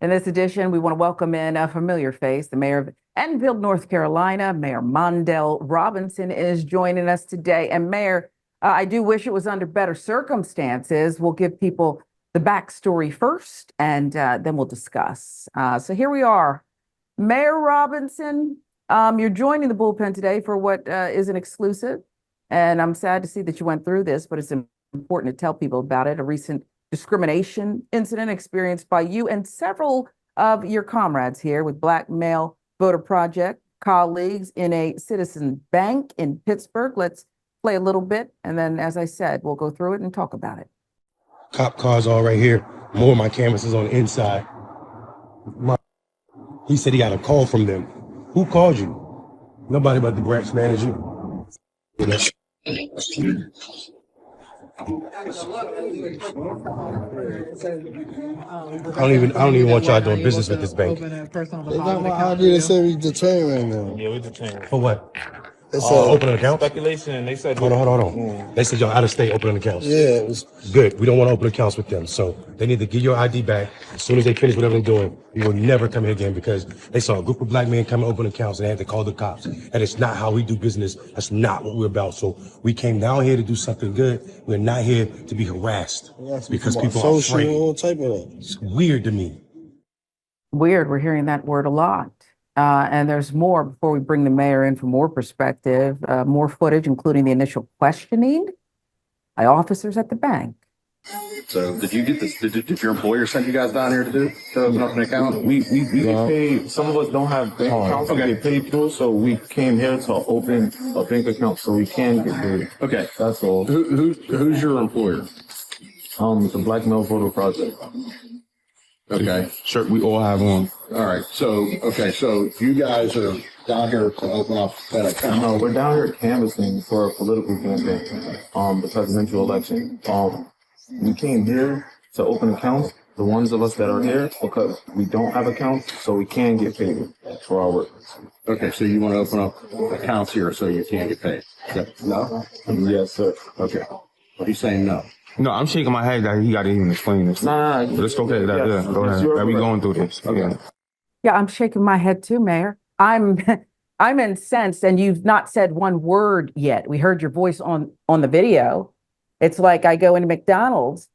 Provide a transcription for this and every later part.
In this edition, we want to welcome in a familiar face. The mayor of Enfield, North Carolina, Mayor Mondale Robinson is joining us today. And Mayor, I do wish it was under better circumstances. We'll give people the backstory first, and then we'll discuss. So here we are. Mayor Robinson, you're joining the bullpen today for what is an exclusive. And I'm sad to see that you went through this, but it's important to tell people about it. A recent discrimination incident experienced by you and several of your comrades here with Black Male Voter Project colleagues in a Citizen Bank in Pittsburgh. Let's play a little bit, and then, as I said, we'll go through it and talk about it. Cop cars all right here. More of my canvases on the inside. He said he got a call from them. Who called you? Nobody but the branch manager. I don't even want y'all doing business with this bank. It's not my idea. They said we detained right now. Yeah, we detained. For what? They said, Open an account? Speculation. They said. Hold on. They said y'all out of state opening accounts. yeah, it was. Good. We don't want to open accounts with them. So they need to get your ID back as soon as they finish whatever they're doing. You will never come here again because they saw a group of black men come and open accounts and they had to call the cops. And it's not how we do business. That's not what we're about. So we came down here to do something good. We're not here to be harassed because people are afraid. All type of that. It's weird to me. Weird. We're hearing that word a lot. And there's more before we bring the mayor in for more perspective, more footage, including the initial questioning by officers at the bank. So did you get this? Did your employer send you guys down here to open up an account? We get paid. Some of us don't have bank accounts. Okay. We get paid through, so we came here to open a bank account so we can get paid. Okay. That's all. Who's your employer? The Black Male Voter Project. Okay. Shirt we all have on. All right. So you guys are down here to open up that account. No, we're down here canvassing for a political campaign, the presidential election. We came here to open accounts, the ones of us that are here, because we don't have accounts, so we can get paid for our work. Okay. So you want to open up accounts here so you can't get paid? No. Yes, sir. Okay. What are you saying? No. No, I'm shaking my head that he got to even explain this. Nah, But it's okay. Go ahead. you're We right. going through this. Okay. Yeah, I'm shaking my head too, Mayor. I'm I'm incensed, and you've not said one word yet. We heard your voice on the video. It's like I go into McDonald's.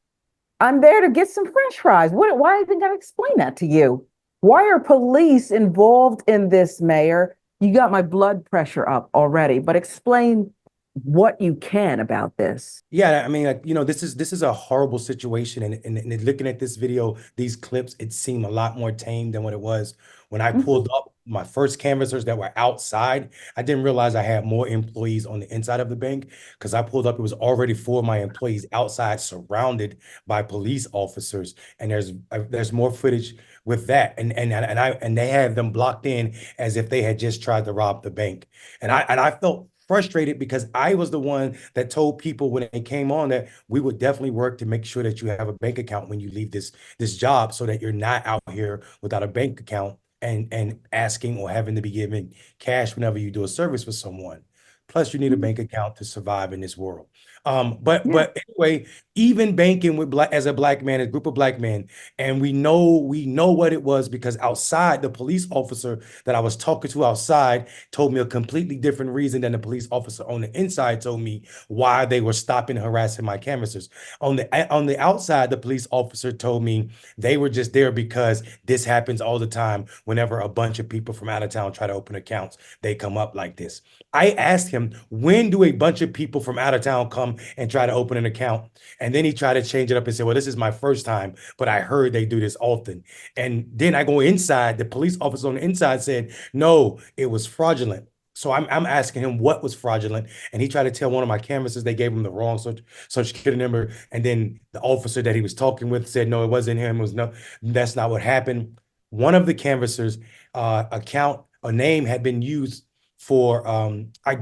I'm there to get some French fries. Why even got to explain that to you? Why are police involved in this, Mayor? You got my blood pressure up already, but explain what you can about this. Yeah, I mean, this is a horrible situation, and looking at this video, these clips, it seemed a lot more tame than what it was when I pulled up my first canvassers that were outside. I didn't realize I had more employees on the inside of the bank because I pulled up. It was already 4 of my employees outside, surrounded by police officers, and there's more footage with that, and they had them blocked in as if they had just tried to rob the bank, and I felt frustrated because I was the one that told people when they came on that we would definitely work to make sure that you have a bank account when you leave this job so that you're not out here without a bank account and asking or having to be given cash whenever you do a service for someone. Plus, you need a bank account to survive in this world. But anyway, even banking with as a black man, a group of black men, and we know what it was because outside, the police officer that I was talking to outside told me a completely different reason than the police officer on the inside told me why they were stopping and harassing my canvassers. On the outside, the police officer told me they were just there because this happens all the time. Whenever a bunch of people from out of town try to open accounts, they come up like this. I asked him, when do a bunch of people from out of town come and try to open an account? And then he tried to change it up and say, well, this is my first time, but I heard they do this often. And then I go inside, the police officer on the inside said, no, it was fraudulent. So I'm asking him what was fraudulent, and he tried to tell one of my canvassers they gave him the wrong social security number, and then the officer that he was talking with said, no, it wasn't him. It was no, that's not what happened. One of the canvassers' a name had been used for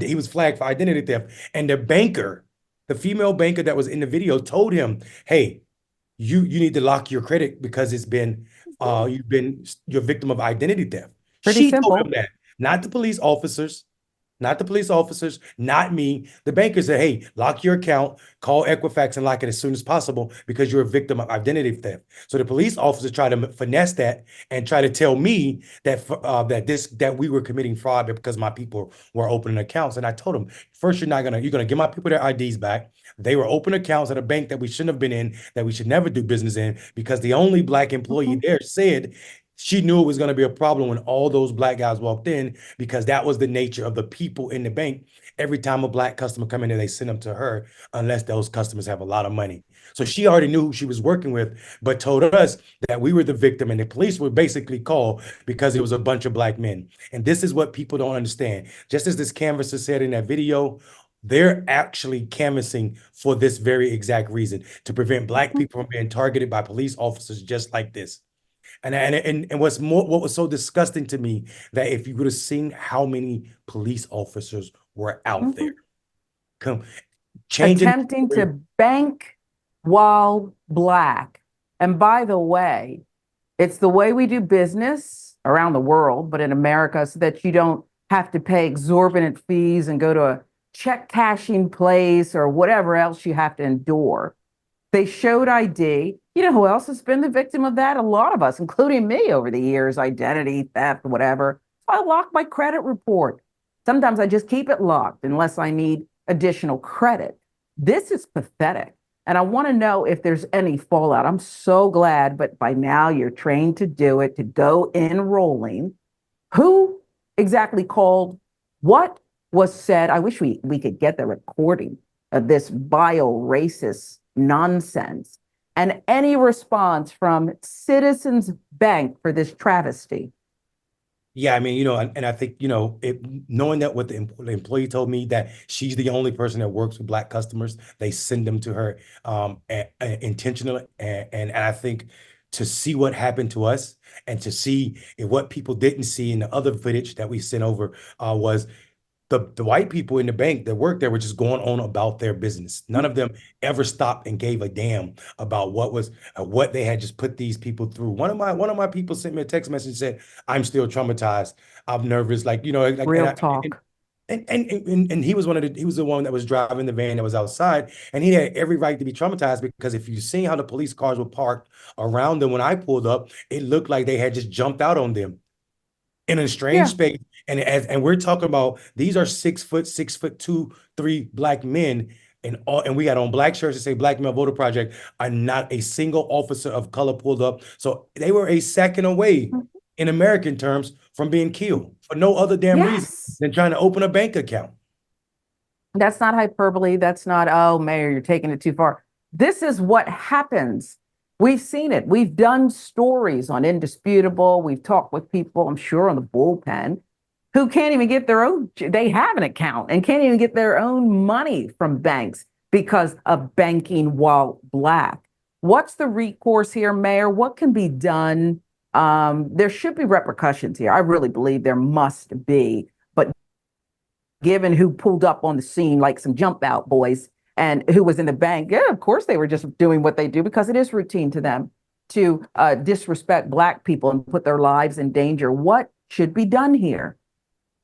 he was flagged for identity theft, and the female banker that was in the video told him, hey, you need to lock your credit because you're a victim of identity theft. Pretty She simple. told him that, not the police officers, not the police officers, not me. The banker said, hey, lock your account, call Equifax and lock it as soon as possible because you're a victim of identity theft. So the police officers try to finesse that and try to tell me that that we were committing fraud because my people were opening accounts. And I told them, first, you're gonna give my people their IDs back. They were open accounts at a bank that we shouldn't have been in, that we should never do business in, because the only Black employee there said she knew it was going to be a problem when all those Black guys walked in, because that was the nature of the people in the bank. Every time a Black customer come in there, they send them to her unless those customers have a lot of money. So she already knew who she was working with, but told us that we were the victim, and the police were basically called because it was a bunch of Black men. And this is what people don't understand. Just as this canvasser said in that video, they're actually canvassing for this very exact reason, to prevent Black people from being targeted by police officers just like this. And what was so disgusting to me, that if you would have seen how many police officers were out there, changing, attempting to bank while Black. And by the way, it's the way we do business around the world, but in America, so that you don't have to pay exorbitant fees and go to a check cashing place or whatever else you have to endure. They showed ID. You know who else has been the victim of that? A lot of us, including me over the years, identity theft, whatever. So I lock my credit report. Sometimes I just keep it locked unless I need additional credit. This is pathetic. And I want to know if there's any fallout. I'm so glad, but by now you're trained to do it, to go in rolling. Who exactly called? What was said? I wish we could get the recording of this vile racist nonsense, and any response from Citizens Bank for this travesty. Yeah, I mean, and I think, knowing that what the employee told me, that she's the only person that works with Black customers, they send them to her intentionally. And I think to see what happened to us, and to see what people didn't see in the other footage that we sent over, was the white people in the bank that worked there were just going on about their business. None of them ever stopped and gave a damn about what they had just put these people through. One of my people sent me a text message and said, "I'm still traumatized. I'm nervous." Real talk. And he was the one that was driving the van that was outside, and he had every right to be traumatized, because if you've seen how the police cars were parked around them when I pulled up, it looked like they had just jumped out on them in a strange space. And we're talking about, these are 6 foot, 6'2", 3 Black men, and we got on Black shirts that say Black Male Voter Project, and not a single officer of color pulled up. So they were a second away, in American terms, from being killed for no other damn reason than trying to open a bank account. That's not hyperbole. That's not, oh, Mayor, you're taking it too far. This is what happens. We've seen it. We've done stories on Indisputable. We've talked with people, I'm sure, on the bullpen, who can't even get their own, they have an account and can't even get their own money from banks because of banking while Black. What's the recourse here, Mayor? What can be done? There should be repercussions here. I really believe there must be. But given who pulled up on the scene like some jump out boys and who was in the bank, yeah, of course they were just doing what they do because it is routine to them to disrespect Black people and put their lives in danger. What should be done here?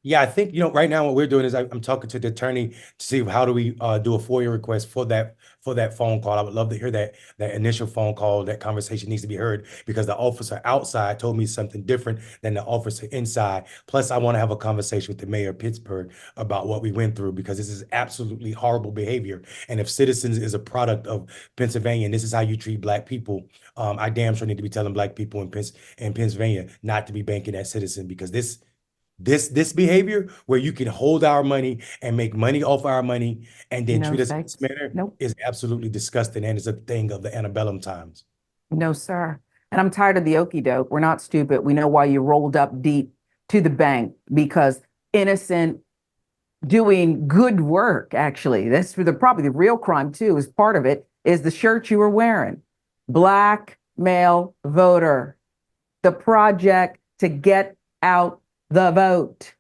Yeah, I think, right now what we're doing is I'm talking to the attorney to see how do we do a FOIA request for that phone call. I would love to hear that initial phone call. That conversation needs to be heard, because the officer outside told me something different than the officer inside. Plus, I want to have a conversation with the mayor of Pittsburgh about what we went through, because this is absolutely horrible behavior. And if Citizens is a product of Pennsylvania, and this is how you treat Black people, I damn sure need to be telling Black people in Pennsylvania not to be banking at Citizen, because this behavior, where you can hold our money and make money off our money and then treat us in this manner, is absolutely disgusting, and it's a thing of the antebellum times. No, sir. And I'm tired of the okie doke. We're not stupid. We know why you rolled up deep to the bank, because innocent, doing good work, actually. That's probably the real crime too, is part of it, is the shirt you were wearing. Black male voter, the project to get out the vote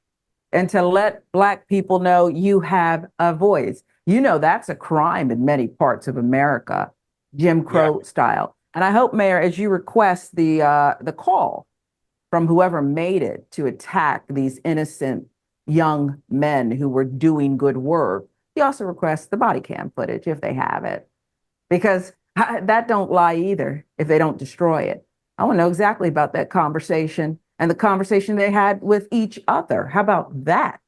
and to let Black people know you have a voice. That's a crime in many parts of America, Jim Crow style. And I hope, Mayor, as you request the call from whoever made it to attack these innocent young men who were doing good work. He also requests the body cam footage if they have it, because that don't lie either if they don't destroy it. I want to know exactly about that conversation and the conversation they had with each other. How about that?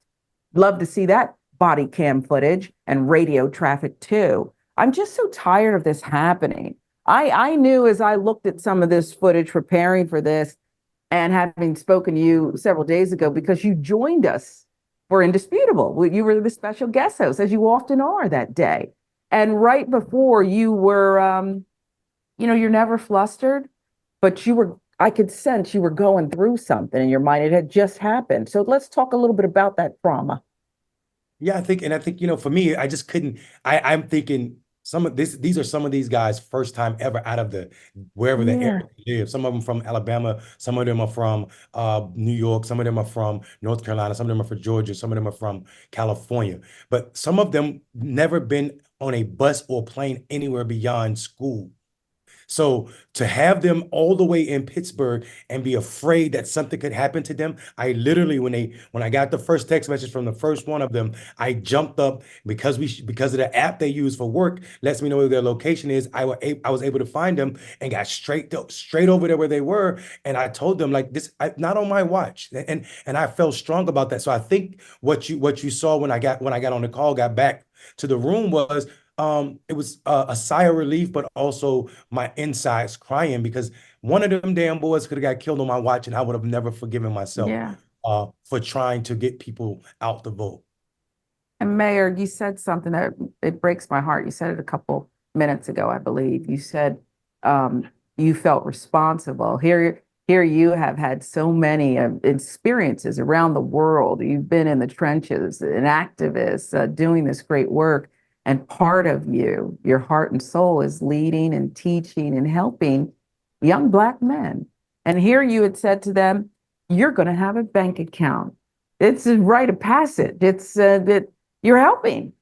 Love to see that body cam footage and radio traffic too. I'm just so tired of this happening. I knew as I looked at some of this footage preparing for this and having spoken to you several days ago, because you joined us for Indisputable. You were the special guest host, as you often are that day. And right before you were, you're never flustered, but I could sense you were going through something in your mind. It had just happened. So let's talk a little bit about that trauma. Yeah, I think, for me, I just couldn't, I'm thinking these are some of these guys' first time ever out of wherever the Yeah. area they live. Some of them from Alabama, some of them are from New York, some of them are from North Carolina, some of them are from Georgia, some of them are from California. But some of them never been on a bus or plane anywhere beyond school. So to have them all the way in Pittsburgh and be afraid that something could happen to them, I literally, when I got the first text message from the first one of them, I jumped up because of the app they use for work lets me know where their location is. I was able to find them and got straight over there where they were. And I told them, like, this, not on my watch, and I felt strong about that. So I think what you saw when I got on the call, got back to the room, was it was a sigh of relief, but also my insides crying, because one of them damn boys could have got killed on my watch, and I would have never forgiven myself Yeah. for trying to get people out the vote. And Mayor, you said something that it breaks my heart. You said it a couple minutes ago, I believe. You said you felt responsible. Here you have had so many experiences around the world. You've been in the trenches, an activist, doing this great work. And part of you, your heart and soul, is leading and teaching and helping young Black men. And here you had said to them, you're going to have a bank account. It's a rite of passage. It's that you're helping.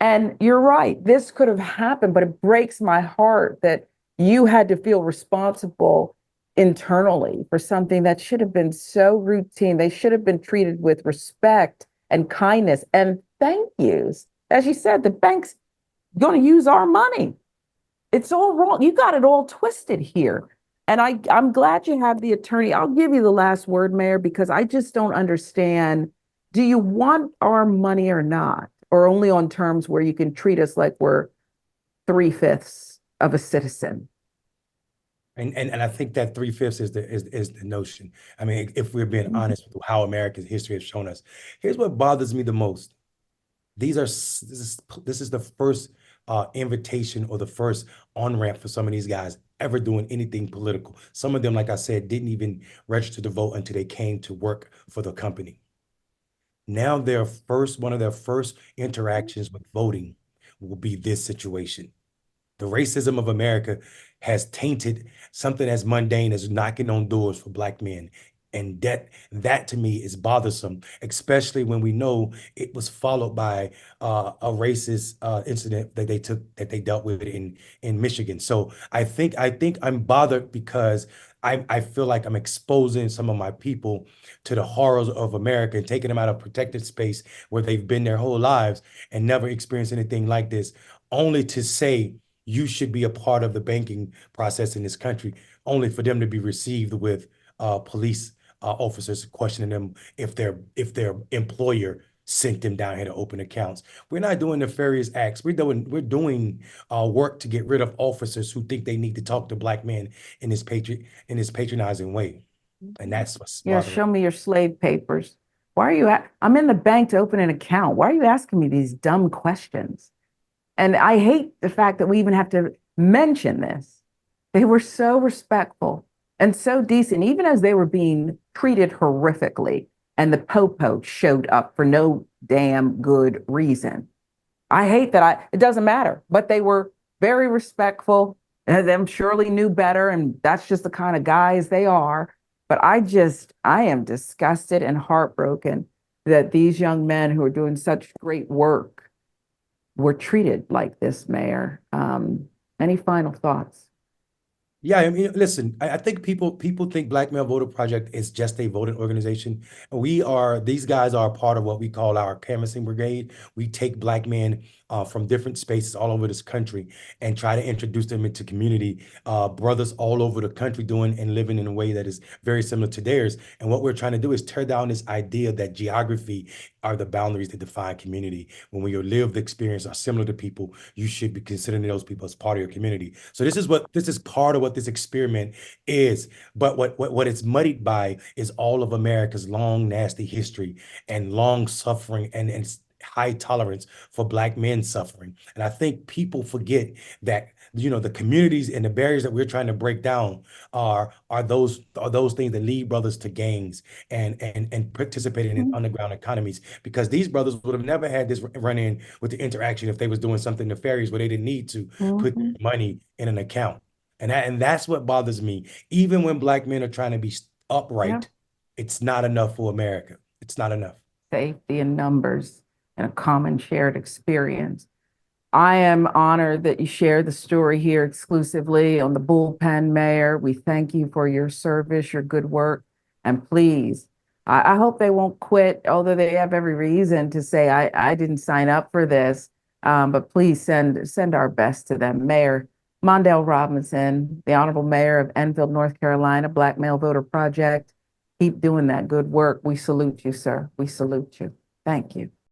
And you're right. This could have happened, but it breaks my heart that you had to feel responsible internally for something that should have been so routine. They should have been treated with respect and kindness and thank yous. As you said, the bank's going to use our money. It's all wrong. You got it all twisted here. And I'm glad you have the attorney. I'll give you the last word, Mayor, because I just don't understand. Do you want our money or not? Or only on terms where you can treat us like we're 3/5 of a citizen? And I think that 3/5 is the notion. I mean, if we're being honest with how America's history has shown us, here's what bothers me the most. This is the first invitation or the first on-ramp for some of these guys ever doing anything political. Some of them, like I said, didn't even register to vote until they came to work for the company. Now one of their first interactions with voting will be this situation. The racism of America has tainted something as mundane as knocking on doors for Black men. And that to me is bothersome, especially when we know it was followed by a racist incident that they dealt with in Michigan. So I think I'm bothered because I feel like I'm exposing some of my people to the horrors of America and taking them out of protected space where they've been their whole lives and never experienced anything like this, only to say you should be a part of the banking process in this country, only for them to be received with police officers questioning them if their employer sent them down here to open accounts. We're not doing nefarious acts. We're doing work to get rid of officers who think they need to talk to Black men in this patronizing way. And that's what's Yeah, bothering me. show me your slave papers. Why are you I'm in the bank to open an account. Why are you asking me these dumb questions? And I hate the fact that we even have to mention this. They were so respectful and so decent, even as they were being treated horrifically. And the popo showed up for no damn good reason. I hate that it doesn't matter, but they were very respectful. And them surely knew better. And that's just the kind of guys they are. But I am disgusted and heartbroken that these young men who are doing such great work were treated like this, Mayor. Any final thoughts? Yeah, I mean, listen, I think people think Black Male Voter Project is just a voting organization. These guys are a part of what we call our canvassing brigade. We take Black men from different spaces all over this country and try to introduce them into community, brothers all over the country doing and living in a way that is very similar to theirs. And what we're trying to do is tear down this idea that geography are the boundaries that define community. When your lived experience are similar to people, you should be considering those people as part of your community. So this is part of what this experiment is. But what it's muddied by is all of America's long, nasty history and long suffering and high tolerance for Black men suffering. And I think people forget that, the communities and the barriers that we're trying to break down are those things that lead brothers to gangs and participating in underground economies, because these brothers would have never had this run-in with the interaction if they was doing something nefarious where they didn't need to put their money in an account. And that's what bothers me. Even when Black men are trying to be upright, it's not enough for America. It's not enough. Safety in numbers and a common shared experience. I am honored that you share the story here exclusively on the Bullpen, Mayor. We thank you for your service, your good work, and please, I hope they won't quit, although they have every reason to say, I didn't sign up for this, but please send our best to them. Mayor Mondale Robinson, the Honorable Mayor of Enfield, North Carolina, Black Male Voter Project. Keep doing that good work. We salute you, sir. We salute you. Thank you.